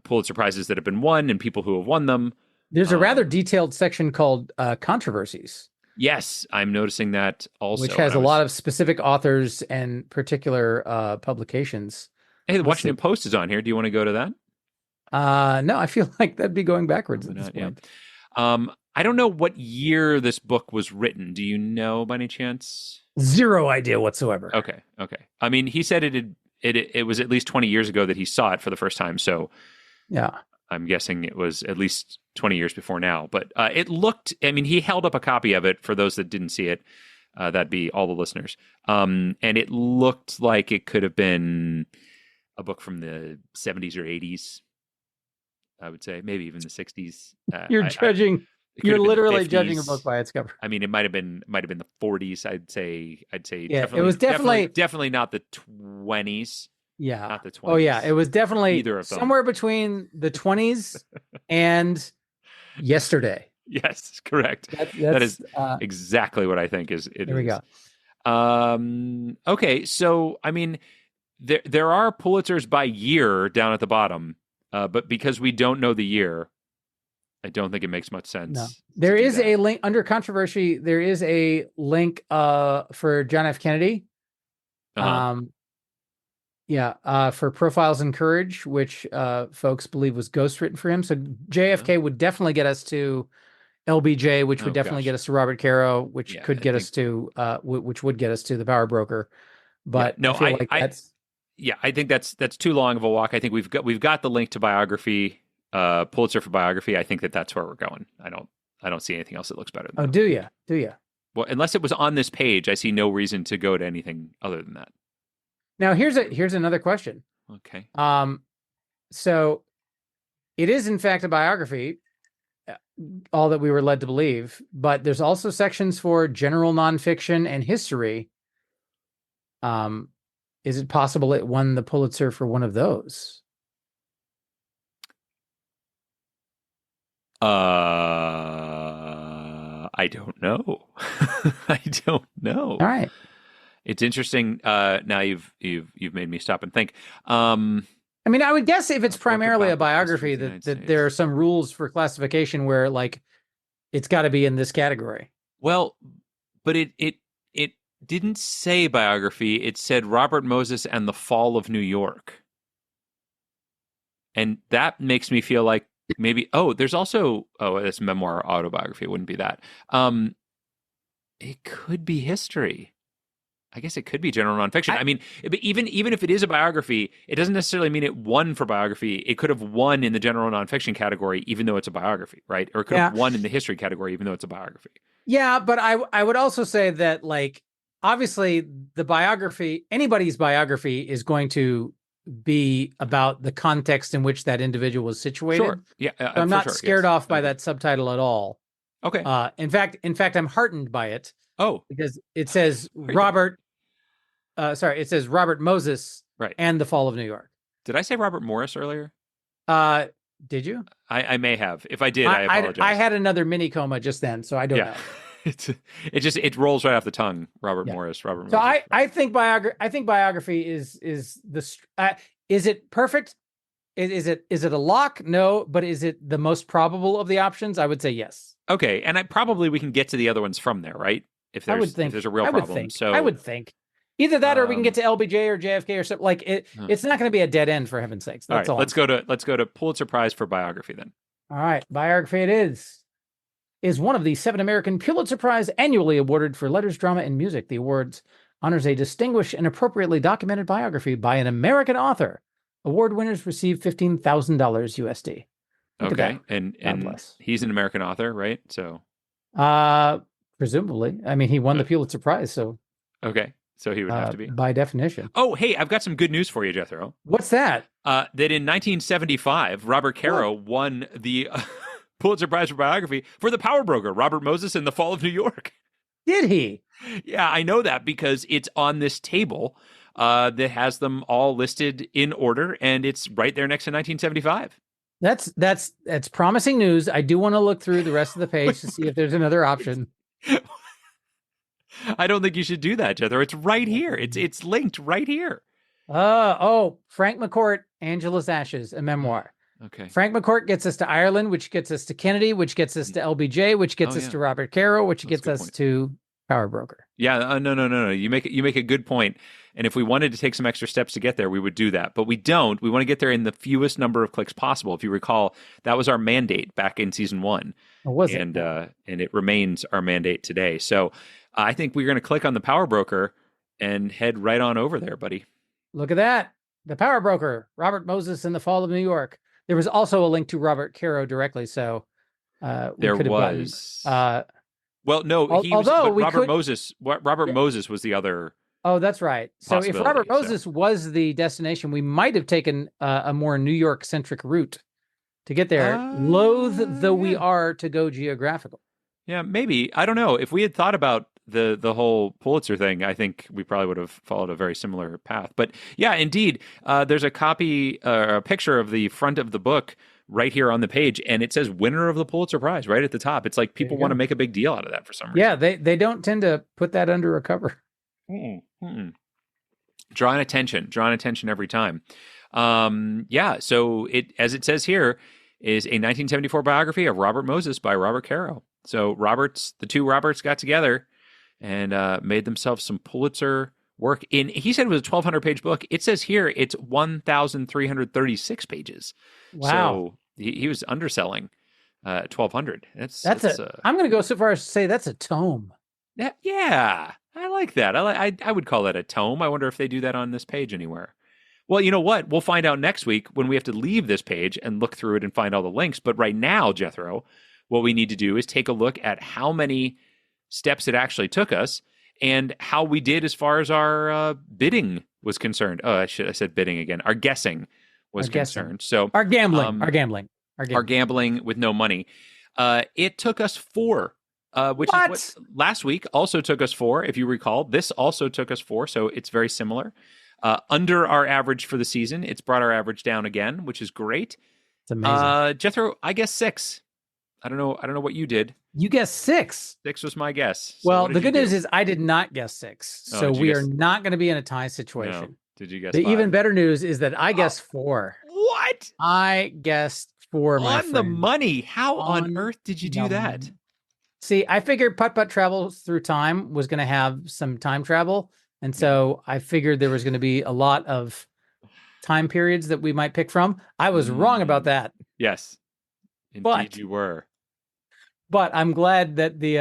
Pulitzer Prizes that have been won and people who have won them.
There's a rather detailed section called controversies.
Yes, I'm noticing that also.
Which has a lot of specific authors and particular publications.
Hey, the Washington Post is on here. Do you want to go to that?
No, I feel like that'd be going backwards at this point.
Yeah. I don't know what year this book was written. Do you know by any chance?
Zero idea whatsoever.
Okay. I mean, he said it was at least 20 years ago that he saw it for the first time. So
yeah,
I'm guessing it was at least 20 years before now. But it looked, I mean, he held up a copy of it for those that didn't see it. That'd be all the listeners. And it looked like it could have been a book from the 70s or 80s, I would say, maybe even the 60s.
You're literally judging a book by its cover.
I mean, it might have been the 40s. I'd say.
Yeah, it was definitely
not the 20s.
Yeah,
not the 20s.
Oh yeah, it was definitely
either of them.
Somewhere between the 20s and yesterday.
Yes, correct. That is exactly what I think is.
There we go.
Okay, so I mean, there are Pulitzers by year down at the bottom, but because we don't know the year, I don't think it makes much sense.
No. There is a link under controversy. There is a link for John F. Kennedy. For Profiles in Courage, which folks believe was ghostwritten for him. So JFK would definitely get us to LBJ, which would definitely get us to Robert Caro, which could get us to which would get us to The Power Broker. But
I think that's too long of a walk. I think we've got the link to biography. Pulitzer for biography. I think that's where we're going. I don't see anything else that looks better than that.
Do you?
Well, unless it was on this page, I see no reason to go to anything other than that.
Now here's another question.
Okay.
So it is in fact a biography, all that we were led to believe, but there's also sections for general nonfiction and history. Is it possible it won the Pulitzer for one of those?
I don't know. I don't know.
All right.
It's interesting. Now you've made me stop and think.
I mean, I would guess if it's primarily a biography that there are some rules for classification where like it's got to be in this category.
Well, but it didn't say biography. It said Robert Moses and the Fall of New York. And that makes me feel like maybe, there's also, it's memoir or autobiography. It wouldn't be that. It could be history. I guess it could be general nonfiction. I mean, even if it is a biography, it doesn't necessarily mean it won for biography. It could have won in the general nonfiction category, even though it's a biography, right? Or it could have won in the history category, even though it's a biography.
Yeah, but I would also say that, like, obviously the biography, anybody's biography is going to be about the context in which that individual was situated.
Sure. Yeah.
So I'm not scared off by that subtitle at all.
Okay.
In fact, I'm heartened by it.
Oh,
because it says Robert Moses,
right,
and the Fall of New York.
Did I say Robert Morris earlier?
Did you?
I may have. If I did, I apologize.
I had another mini coma just then, so I don't know.
It rolls right off the tongue. Robert Morris.
So I think biography is the is it perfect? Is it a lock? No, but is it the most probable of the options? I would say yes.
Okay, and we can get to the other ones from there, right? If there's a real problem. So
I would think either that or we can get to LBJ or JFK or something. Like it's not going to be a dead end, for heaven's sakes. That's all.
Let's go to Pulitzer Prize for biography then.
All right, biography it is one of the 7 American Pulitzer Prize annually awarded for letters, drama, and music. The awards honors a distinguished and appropriately documented biography by an American author Award winners receive $15,000 USD. Look
Okay.
at that.
And
God bless.
he's an American author, right? So
presumably. I mean, he won the Pulitzer Prize, so
okay. So he would have to be.
by definition.
Oh, hey, I've got some good news for you, Jethro.
What's that?
That in 1975, Robert Caro won the Pulitzer Prize for biography for The Power Broker, Robert Moses in the Fall of New York.
Did he?
Yeah, I know that because it's on this table that has them all listed in order, and it's right there next to 1975.
That's promising news. I do want to look through the rest of the page to see if there's another option.
I don't think you should do that, Jethro. It's right here. It's linked right here.
Frank McCourt, Angela's Ashes, a memoir.
Okay.
Frank McCourt gets us to Ireland, which gets us to Kennedy, which gets us to LBJ, which gets us to Robert Caro, which gets us to Power Broker.
Yeah, no. You make a good point. And if we wanted to take some extra steps to get there, we would do that. But we don't. We want to get there in the fewest number of clicks possible. If you recall, that was our mandate back in season 1.
Oh, was it?
And it remains our mandate today. So I think we're going to click on the Power Broker and head right on over there, buddy.
Look at that. The Power Broker, Robert Moses in the Fall of New York. There was also a link to Robert Caro directly. So
there was. Well, no, Robert Moses was the other.
Oh, that's right. So if Robert Moses was the destination, we might have taken a more New York centric route to get there. Loath though we are to go geographical.
Yeah, maybe. I don't know. If we had thought about the whole Pulitzer thing, I think we probably would have followed a very similar path. But yeah, indeed, there's a picture of the front of the book right here on the page, and it says winner of the Pulitzer Prize right at the top. It's like people want to make a big deal out of that for some reason.
Yeah, they don't tend to put that under a cover.
Drawing attention every time. So as it says here, is a 1974 biography of Robert Moses by Robert Caro. So the two Roberts got together and made themselves some Pulitzer work. He said it was a 1,200 page book. It says here it's 1,336 pages.
Wow.
So he was underselling 1,200.
I'm going to go so far as to say that's a tome.
Yeah, I like that. I would call that a tome. I wonder if they do that on this page anywhere. Well, you know what? We'll find out next week when we have to leave this page and look through it and find all the links. But right now, Jethro, what we need to do is take a look at how many steps it actually took us and how we did as far as our bidding was concerned. Oh, I said bidding again. Our guessing was concerned. So
our gambling
with no money. It took us 4. Which is what last week also took us 4. If you recall, this also took us 4. So it's very similar. Under our average for the season. It's brought our average down again, which is great.
It's amazing.
Jethro, I guess 6. I don't know what you did.
You guessed 6.
6 was my guess. So
well, the good news is I did not guess 6. So we are not going to be in a tie situation.
No. Did you guess
the
5?
Even better news is that I guessed 4.
What?
I guessed 4, my friend.
On the money. How on earth did you do that?
See, I figured Putt Travels Through Time was going to have some time travel. And so I figured there was going to be a lot of time periods that we might pick from. I was wrong about that.
Yes, indeed you were.
But I'm glad that the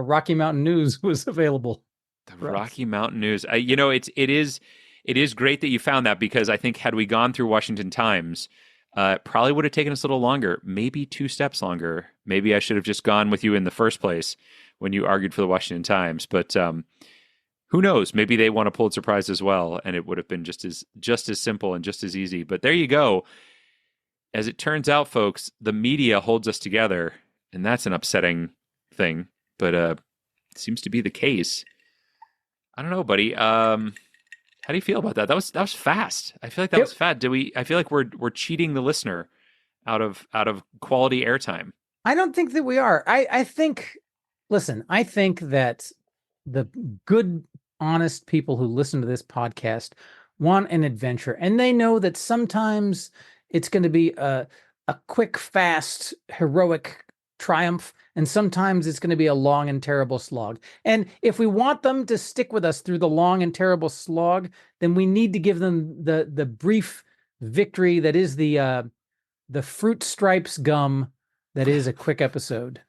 Rocky Mountain News was available.
The Rocky Mountain News. It is great that you found that, because I think had we gone through Washington Times, it probably would have taken us a little longer, maybe 2 steps longer. Maybe I should have just gone with you in the first place when you argued for the Washington Times. But who knows? Maybe they won a Pulitzer Prize as well, and it would have been just as simple and just as easy. But there you go. As it turns out, folks, the media holds us together, and that's an upsetting thing. But it seems to be the case. I don't know, buddy. How do you feel about that? That was fast. I feel like that was fast. I feel like we're cheating the listener out of quality airtime.
I don't think that we are. I think that the good, honest people who listen to this podcast want an adventure, and they know that sometimes it's going to be a quick, fast, heroic triumph, and sometimes it's going to be a long and terrible slog. And if we want them to stick with us through the long and terrible slog, then we need to give them the brief victory that is the fruit stripes gum that is a quick episode.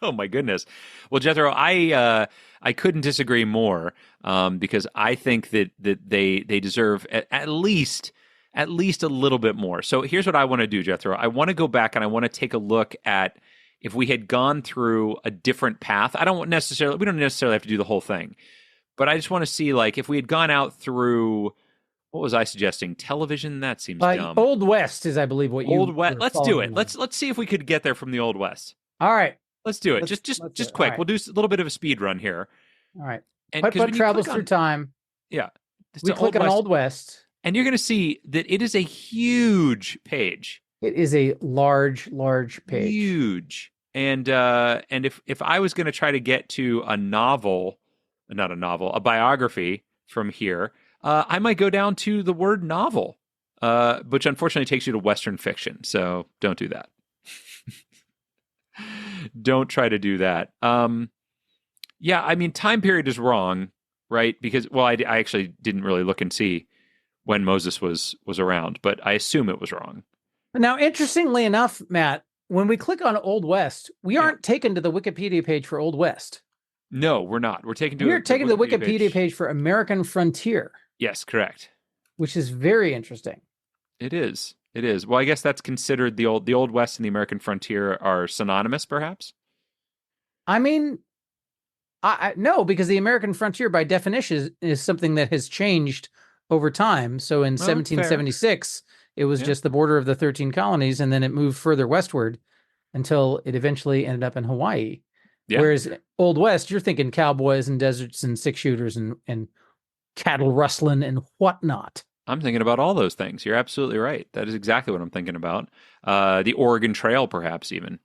Oh my goodness. Well, Jethro, I couldn't disagree more, because I think that they deserve at least at least a little bit more. So here's what I want to do, Jethro. I want to go back and I want to take a look at if we had gone through a different path. We don't necessarily have to do the whole thing, but I just want to see, like, if we had gone out through, what was I suggesting? Television? That seems dumb.
Old West is, I believe, what you.
Old West. Let's do it. Let's see if we could get there from the Old West.
All right.
Let's do it. Just quick. Right. We'll do a little bit of a speed run here.
All right. Putt travels through time.
Yeah.
We click on Old West.
And you're going to see that it is a huge page.
It is a large page.
Huge. And if I was going to try to get to a biography from here, I might go down to the word novel, which unfortunately takes you to Western fiction. So don't do that. Don't try to do that. Yeah, I mean, time period is wrong, right? Because, well, I actually didn't really look and see when Moses was around, but I assume it was wrong.
Now, interestingly enough, Matt, when we click on Old West, we aren't taken to the Wikipedia page for Old West.
No, we're not. We're taken to
the Wikipedia page for American Frontier.
Yes, correct.
Which is very interesting.
It is. Well, I guess that's considered the Old West and the American Frontier are synonymous, perhaps?
I mean, no, because the American Frontier, by definition, is something that has changed over time. So in 1776, it was just the border of the 13 colonies, and then it moved further westward until it eventually ended up in Hawaii. Yeah. Whereas Old West, you're thinking cowboys and deserts and six-shooters and cattle rustling and whatnot.
I'm thinking about all those things. You're absolutely right. That is exactly what I'm thinking about. The Oregon Trail, perhaps even.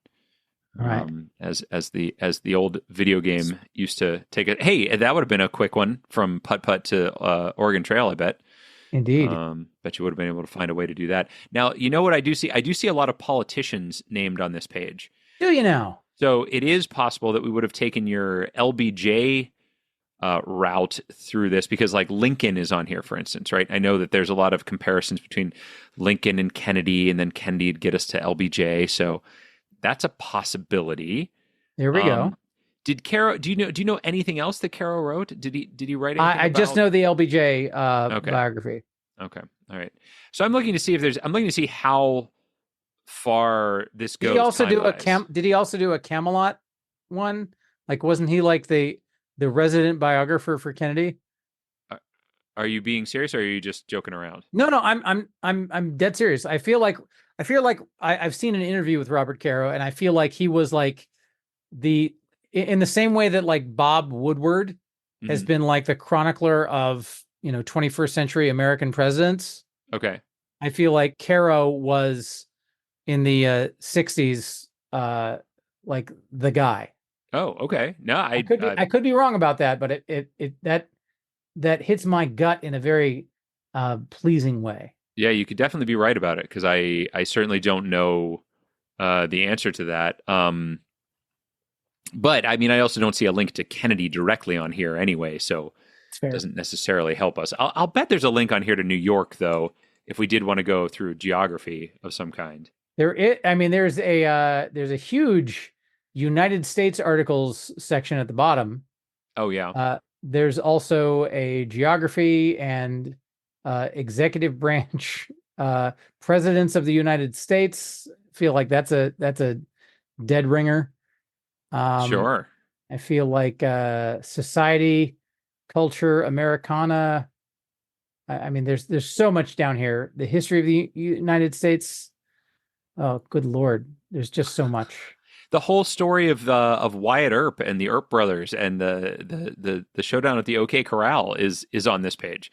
Right.
As the old video game used to take it. Hey, that would have been a quick one from Putt to Oregon Trail, I bet.
Indeed.
Bet you would have been able to find a way to do that. Now, you know what I do see? I do see a lot of politicians named on this page.
Do you now?
So it is possible that we would have taken your LBJ route through this, because like Lincoln is on here, for instance, right? I know that there's a lot of comparisons between Lincoln and Kennedy, and then Kennedy would get us to LBJ. So that's a possibility.
There we go.
Did Caro? Do you know anything else that Caro wrote? Did he write anything?
I just know the LBJ biography.
Okay, all right. So I'm looking to see how far this goes.
Did he also do a Camelot one? Like, wasn't he like the resident biographer for Kennedy?
Are you being serious, or are you just joking around?
No, I'm dead serious. I feel like I've seen an interview with Robert Caro, and I feel like he was like in the same way that like Bob Woodward has been like the chronicler of 21st century American presidents.
Okay,
I feel like Caro was in the 60s, like the guy.
Oh, okay. No, I
could be wrong about that, but that hits my gut in a very pleasing way.
Yeah, you could definitely be right about it, because I certainly don't know the answer to that. But I mean, I also don't see a link to Kennedy directly on here anyway, so it doesn't necessarily help us. I'll bet there's a link on here to New York, though, if we did want to go through geography of some kind.
There's a huge United States articles section at the bottom.
Oh yeah.
There's also a geography and executive branch presidents of the United States. Feel like that's a dead ringer.
Sure.
I feel like society, culture, Americana. I mean, there's so much down here. The history of the United States. Oh, good Lord! There's just so much.
The whole story of Wyatt Earp and the Earp brothers and the showdown at the OK Corral is on this page,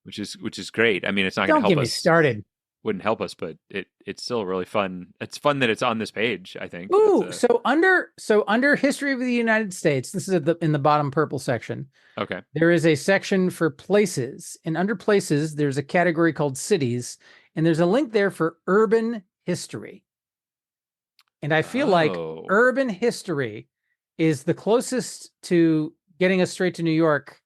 which is great. I mean, it's not going to help us.
Don't get me started.
Wouldn't help us, but it's still really fun. It's fun that it's on this page, I think.
Ooh, so under history of the United States, this is in the bottom purple section.
Okay.
There is a section for places, and under places, there's a category called cities, and there's a link there for urban history. And I feel like urban history is the closest to getting us straight to New York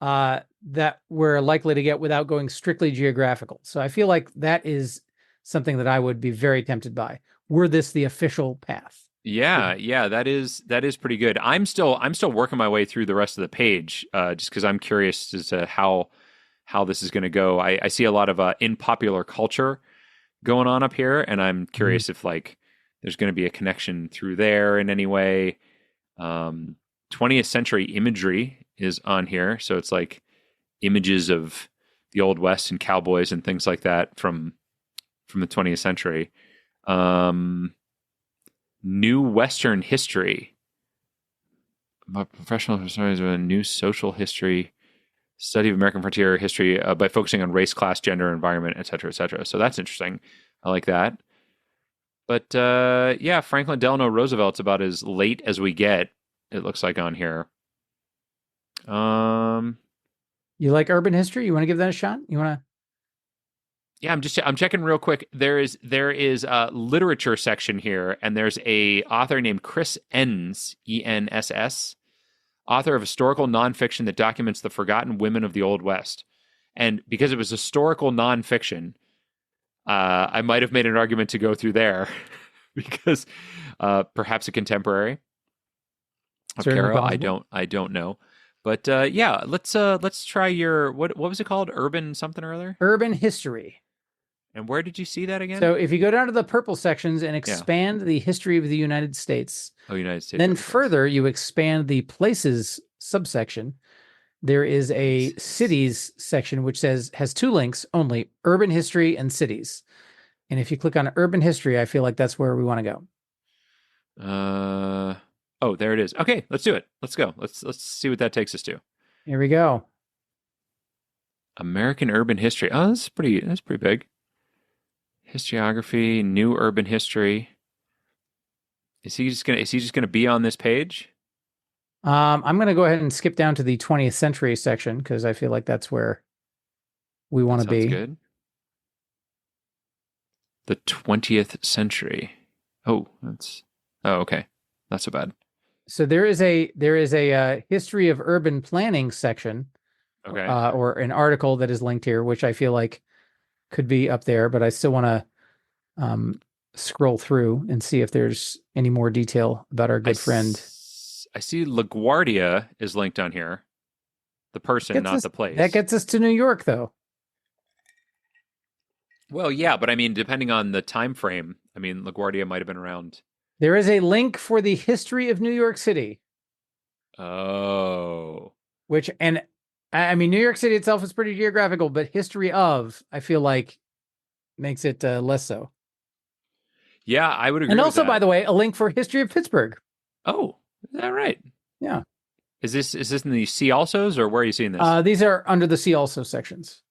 that we're likely to get without going strictly geographical. So I feel like that is something that I would be very tempted by, were this the official path.
Yeah, that is pretty good. I'm still working my way through the rest of the page, just because I'm curious as to how how this is going to go. I see a lot of in popular culture going on up here, and I'm curious if like there's going to be a connection through there in any way. 20th century imagery is on here, so it's like images of the Old West and cowboys and things like that from the 20th century. New Western history. My professional historians of a new social history, study of American frontier history by focusing on race, class, gender, environment, et cetera, et cetera. So that's interesting. I like that. But yeah, Franklin Delano Roosevelt's about as late as we get, it looks like on here.
You like urban history? You want to give that a shot? You want to?
Yeah, I'm checking real quick. There is a literature section here, and there's a author named Chris Enns, E-N-S-S, author of historical nonfiction that documents the forgotten women of the Old West. And because it was historical nonfiction, I might have made an argument to go through there because perhaps a contemporary of Carol. I don't know. But yeah, let's try your what was it called? Urban something or other?
Urban history.
And where did you see that again?
So if you go down to the purple sections and expand the history of the United States.
Oh, United States.
Then further, you expand the places subsection. There is a cities section, which has two links only, urban history and cities. And if you click on urban history, I feel like that's where we want to
go. Oh, there it is. Okay, let's do it. Let's go. Let's see what that takes us to.
Here we go.
American urban history. Oh, that's pretty big. Historiography, new urban history. Is he just gonna be on this page?
I'm gonna go ahead and skip down to the 20th century section because I feel like that's where we want to be.
Good. The 20th century. Oh, okay. Not so bad.
So there is a history of urban planning section,
okay,
or an article that is linked here, which I feel like could be up there, but I still want to scroll through and see if there's any more detail about our good friend.
I see LaGuardia is linked on here. The person, not the place.
That gets us to New York, though.
Well, yeah, but I mean, depending on the time frame, I mean, LaGuardia might have been around.
There is a link for the history of New York City.
Oh.
And I mean, New York City itself is pretty geographical, but history of, I feel like, makes it less so.
Yeah, I would agree.
And also,
with that.
by the way, a link for history of Pittsburgh.
Oh, is that right?
Yeah.
Is this in the See Alsos, or where are you seeing this?
These are under the See Also sections.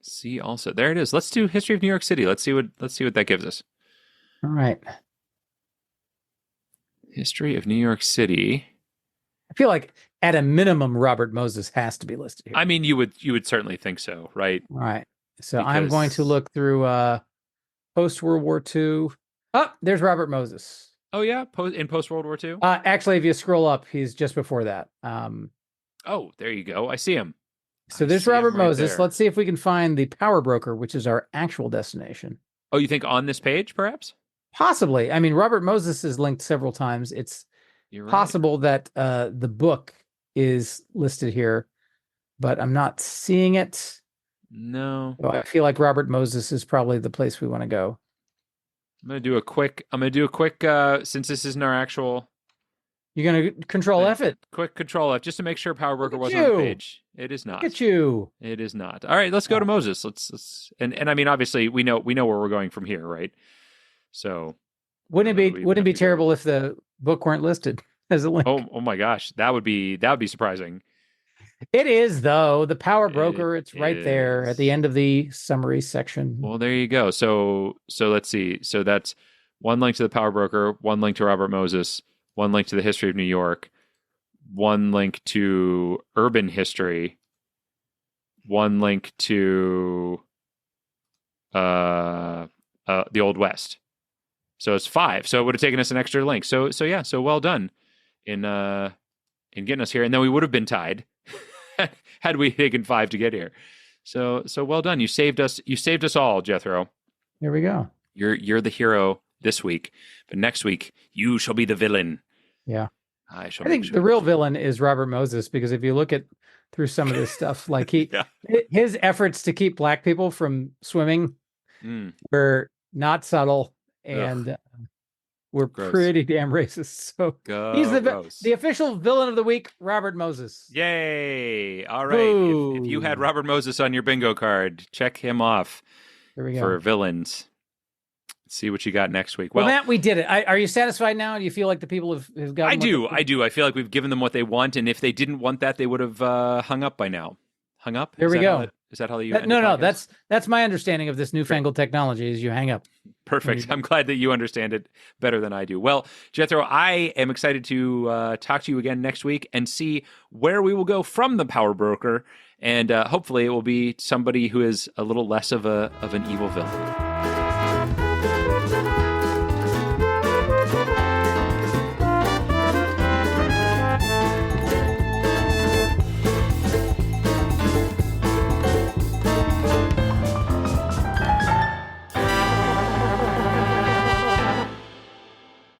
See Also, there it is. Let's do history of New York City. Let's see what that gives us.
All right.
History of New York City.
I feel like at a minimum, Robert Moses has to be listed here.
I mean, you would certainly think so, right?
All right. So I'm going to look through post World War II. Oh, there's Robert Moses.
Oh yeah, in post World War II.
Actually, if you scroll up, he's just before that.
Oh, there you go. I see him.
So there's Robert Moses. Let's see if we can find the Power Broker, which is our actual destination.
Oh, you think on this page, perhaps?
Possibly. I mean, Robert Moses is linked several times. It's possible that the book is listed here, but I'm not seeing it.
No.
So I feel like Robert Moses is probably the place we want to go.
I'm gonna do a quick. Since this isn't our actual.
You're gonna control F it.
Quick control F, just to make sure Power Broker wasn't on the page. It is not.
Look at you.
It is not. All right, let's go to Moses. Let's and I mean, obviously, we know where we're going from here, right? So,
wouldn't it be terrible if the book weren't listed as a link?
Oh my gosh, that would be surprising.
It is, though. The Power Broker, it's right there at the end of the summary section.
Well, there you go. So let's see. So that's one link to the Power Broker, one link to Robert Moses, one link to the history of New York, one link to urban history, one link to the Old West. So it's 5. So it would have taken us an extra link. So yeah. So well done in getting us here, and then we would have been tied had we taken 5 to get here. So well done. You saved us all, Jethro.
There we go.
You're the hero this week, but next week you shall be the villain.
Yeah.
I
think the real villain is Robert Moses, because if you look at through some of this stuff. Like
Yeah.
his efforts to keep black people from swimming were not subtle and were
Gross.
pretty damn racist. So he's the official villain of the week, Robert Moses.
Yay! All right. If you had Robert Moses on your bingo card, check him off for villains. See what you got next week.
Well, Matt, we did it. Are you satisfied now? Do you feel like the people have gotten?
I do. I feel like we've given them what they want, and if they didn't want that, they would have hung up by now. Hung up?
There we go.
Is that how you?
No. That's my understanding of this newfangled technology. Is you hang up.
Perfect. I'm glad that you understand it better than I do. Well, Jethro, I am excited to talk to you again next week and see where we will go from the power broker, and hopefully it will be somebody who is a little less of an evil villain.